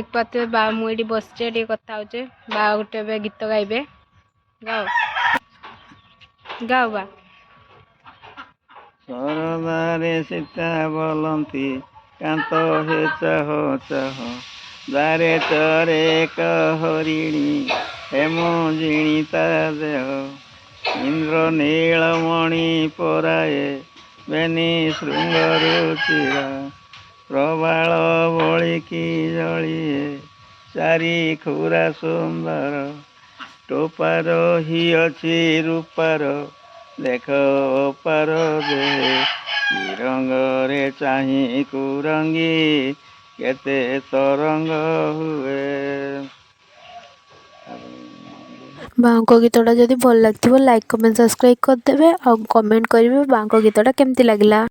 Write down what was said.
देखिपे बा मुझे बसचे कथा होचे बा गोटे गीत गाइबे गाओ गाओ बा सरदारे सीता बोलती कांत हे चाह चाह द्वारे चरे कहरिणी हेम जिणी ता देह इंद्र नीलमणि पराए बेनी श्रृंग रुचिरा प्रबाल बलिकी जलिए चारि खुरा सुंदर टोपार ही अच्छी रूपार देख पार दे रंगरे चाही कुरंगी केते तरंग हुए। बाँको गीतटा जदि भल लगे लाइक कमेंट सब्सक्राइब करदे और कमेंट करेंगे बाँको गीतटा केमती लगिला।